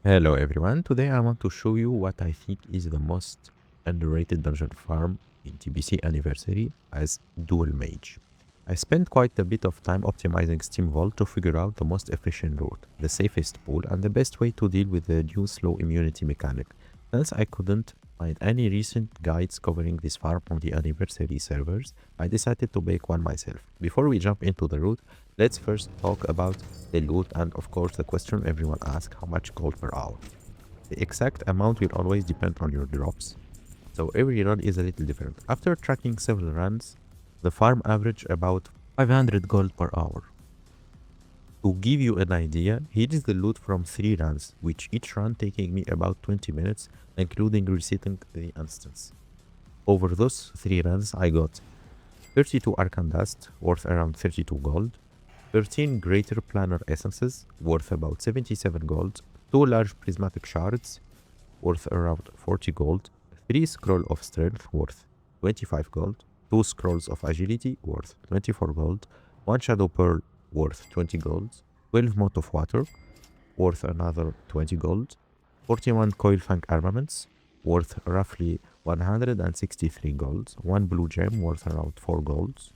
Hello everyone, today I want to show you what I think is the most underrated dungeon farm in TBC Anniversary as Dual Mage. I spent quite a bit of time optimizing Steamvault to figure out the most efficient route, the safest pool, and the best way to deal with the new slow immunity mechanic. Since I couldn't find any recent guides covering this farm on the Anniversary servers, I decided to make one myself. Before we jump into the route, let's first talk about the loot and of course the question everyone asks, how much gold per hour? The exact amount will always depend on your drops, so every run is a little different. After tracking several runs, the farm averaged about 500 gold per hour. To give you an idea, here is the loot from 3 runs, which each run taking me about 20 minutes, including resetting the instance. Over those 3 runs, I got 32 Arcan Dust, worth around 32 gold, 13 Greater Planar Essences, worth about 77 gold, 2 large Prismatic Shards, worth around 40 gold, 3 Scroll of Strength, worth 25 gold, 2 Scrolls of Agility, worth 24 gold, 1 Shadow Pearl, worth 20 gold, 12 Mote of Water, worth another 20 gold, 41 Coilfang Armaments, worth roughly 163 gold, 1 Blue Gem, worth around 4 golds,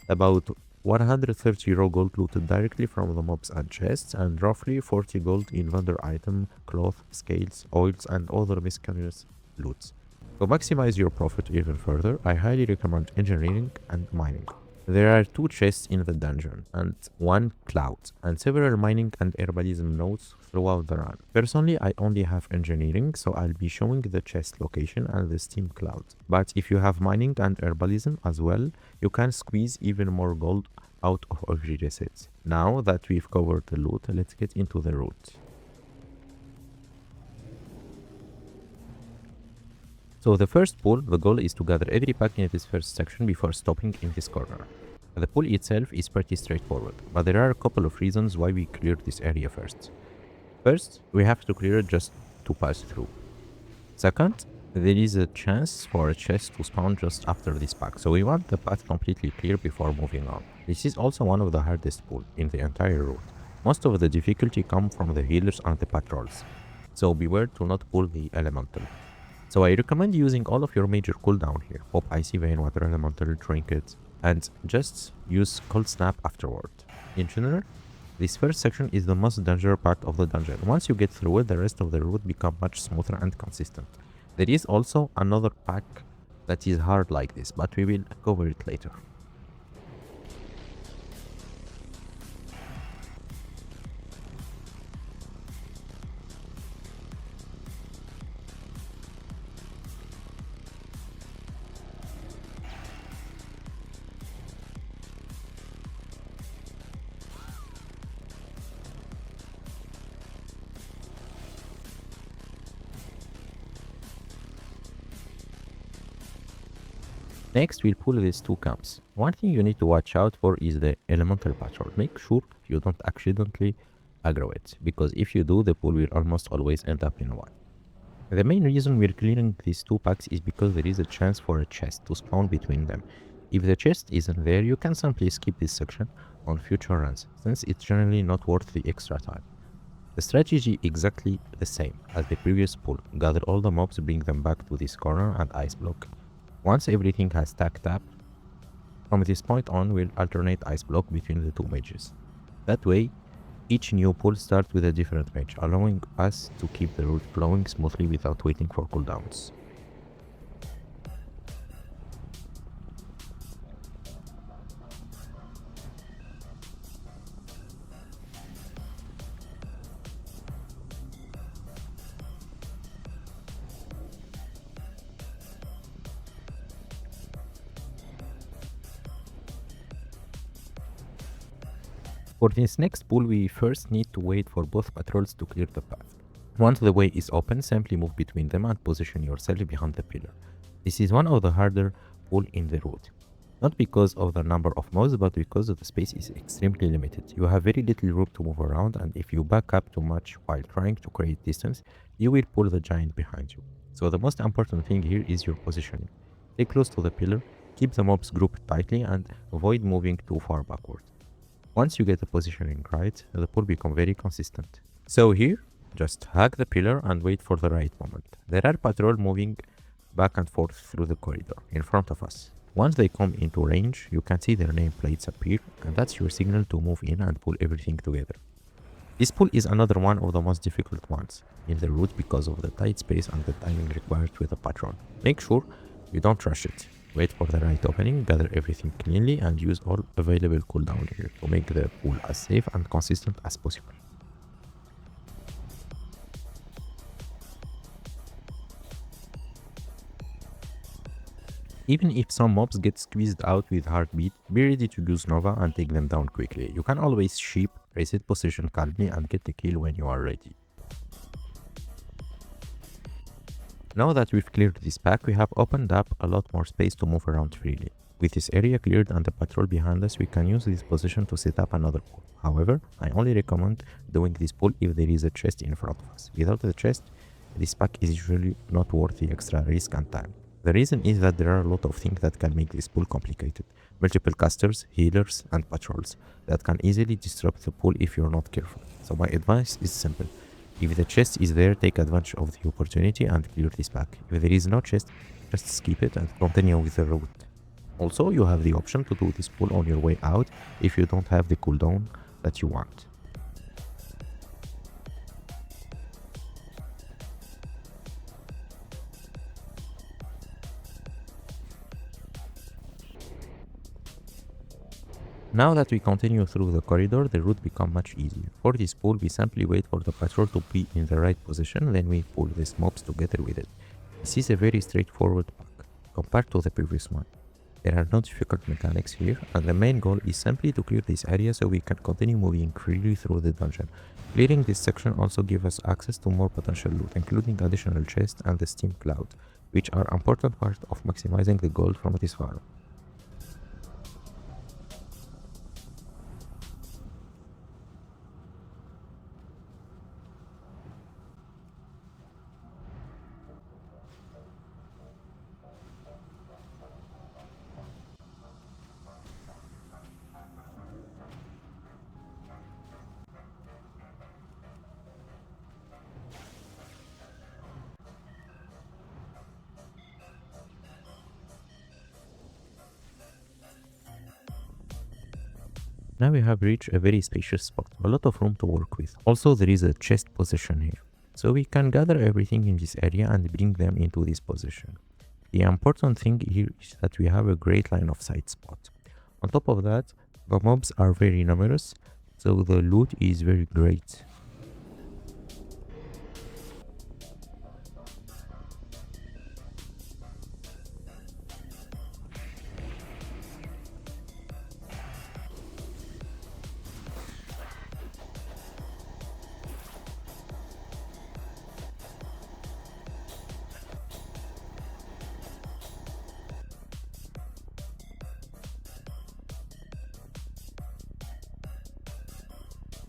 about 130 raw gold looted directly from the mobs and chests, and roughly 40 gold in vendor item, cloth, scales, oils, and other miscellaneous loots. To maximize your profit even further, I highly recommend engineering and mining. There are 2 chests in the dungeon, and 1 cloud, and several mining and herbalism nodes throughout the run. Personally, I only have engineering, so I'll be showing the chest location and the steam cloud. But if you have mining and herbalism as well, you can squeeze even more gold out of every reset. Now that we've covered the loot, let's get into the route. So the first pool, the goal is to gather every pack in this first section before stopping in this corner. The pool itself is pretty straightforward, but there are a couple of reasons why we clear this area first. First, we have to clear it just to pass through. Second, there is a chance for a chest to spawn just after this pack, so we want the path completely clear before moving on. This is also one of the hardest pools in the entire route. Most of the difficulty comes from the healers and the patrols, so beware to not pull the elemental. So I recommend using all of your major cooldown here. Pop Icy Vein, Water Elemental, Trinket, and just use Cold Snap afterward. In general, this first section is the most dangerous part of the dungeon. Once you get through it, the rest of the route becomes much smoother and consistent. There is also another pack that is hard like this, but we will cover it later. Next, we'll pull these 2 camps. One thing you need to watch out for is the elemental patrol. Make sure you don't accidentally aggro it, because if you do, the pool will almost always end up in one. The main reason we're clearing these 2 packs is because there is a chance for a chest to spawn between them. If the chest isn't there, you can simply skip this section on future runs, since it's generally not worth the extra time. The strategy exactly the same as the previous pool. Gather all the mobs, bring them back to this corner and ice block. Once everything has stacked up, from this point on we'll alternate ice block between the 2 mages. That way, each new pool starts with a different mage, allowing us to keep the route flowing smoothly without waiting for cooldowns. For this next pool, we first need to wait for both patrols to clear the path. Once the way is open, simply move between them and position yourself behind the pillar. This is one of the harder pools in the route. Not because of the number of mobs, but because the space is extremely limited. You have very little room to move around, and if you back up too much while trying to create distance, you will pull the giant behind you. So the most important thing here is your positioning. Stay close to the pillar, keep the mobs grouped tightly, and avoid moving too far backward. Once you get the positioning right, the pool becomes very consistent. So here, Just hug the pillar and wait for the right moment. There are patrol moving back and forth through the corridor in front of us. Once they come into range, you can see their nameplates appear, and that's your signal to move in and pull everything together. This pull is another one of the most difficult ones in the route because of the tight space and the timing required with the patrol. Make sure you don't rush it. Wait for the right opening, gather everything cleanly, and use all available cooldown here to make the pull as safe and consistent as possible. Even if some mobs get squeezed out with heartbeat, be ready to use Nova and take them down quickly. You can always sheep, reset position calmly, and get the kill when you are ready. Now that we've cleared this pack, we have opened up a lot more space to move around freely. With this area cleared and the patrol behind us, we can use this position to set up another pull. However, I only recommend doing this pull if there is a chest in front of us. Without the chest, this pack is usually not worth the extra risk and time. The reason is that there are a lot of things that can make this pull complicated. Multiple casters, healers, and patrols that can easily disrupt the pull if you're not careful. So my advice is simple. If the chest is there, take advantage of the opportunity and clear this pack. If there is no chest, just skip it and continue with the route. Also, you have the option to do this pull on your way out if you don't have the cooldown that you want. Now that we continue through the corridor, the route becomes much easier. For this pull, we simply wait for the patrol to be in the right position, then we pull these mobs together with it. This is a very straightforward pack compared to the previous one. There are no difficult mechanics here, and the main goal is simply to clear this area so we can continue moving freely through the dungeon. Clearing this section also gives us access to more potential loot, including additional chests and the Steam Cloud, which are an important part of maximizing the gold from this farm. Now we have reached a very spacious spot, a lot of room to work with. Also, there is a chest position here, so we can gather everything in this area and bring them into this position. The important thing here is that we have a great line of sight spot. On top of that, the mobs are very numerous, so the loot is very great.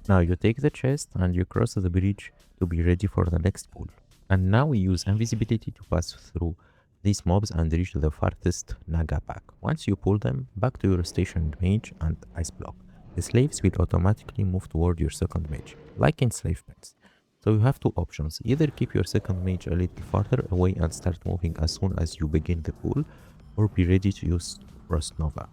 Now you take the chest and you cross the bridge to be ready for the next pull. And now we use invisibility to pass through these mobs and reach the farthest Naga pack. Once you pull them, back to your stationed mage and ice block. The slaves will automatically move toward your second mage, like in slave pens. So you have two options, either keep your second mage a little farther away and start moving as soon as you begin the pull, or be ready to use Frost Nova.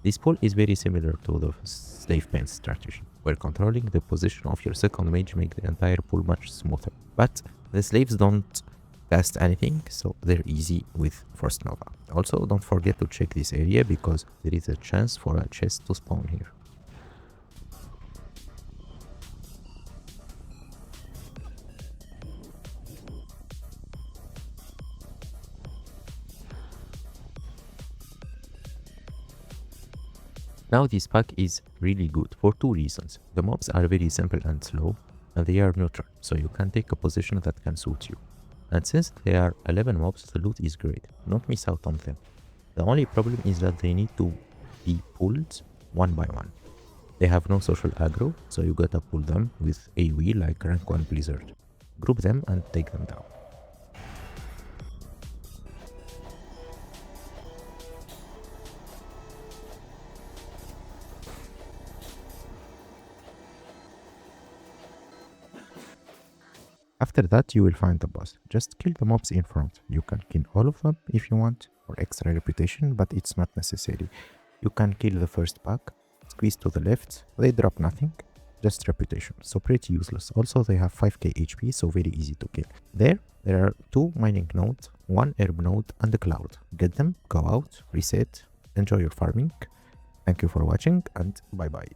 This pull is very similar to the slave pen strategy, where controlling the position of your second mage makes the entire pull much smoother. But the slaves don't cast anything, so they're easy with Frost Nova. Also, don't forget to check this area because there is a chance for a chest to spawn here. Now this pack is really good for two reasons. The mobs are very simple and slow, and they are neutral, so you can take a position that can suit you. And since there are 11 mobs, the loot is great. Don't miss out on them. The only problem is that they need to be pulled one by one. They have no social aggro, so you gotta pull them with AoE like rank 1 Blizzard. Group them and take them down. After that, you will find the boss. Just kill the mobs in front. You can kill all of them if you want, for extra reputation, but it's not necessary. You can kill the first pack, squeeze to the left, they drop nothing, just reputation, so pretty useless. Also, they have 5k HP, so very easy to kill. There are 2 mining nodes, 1 herb node, and a cloud. Get them, go out, reset, enjoy your farming. Thank you for watching, and bye bye.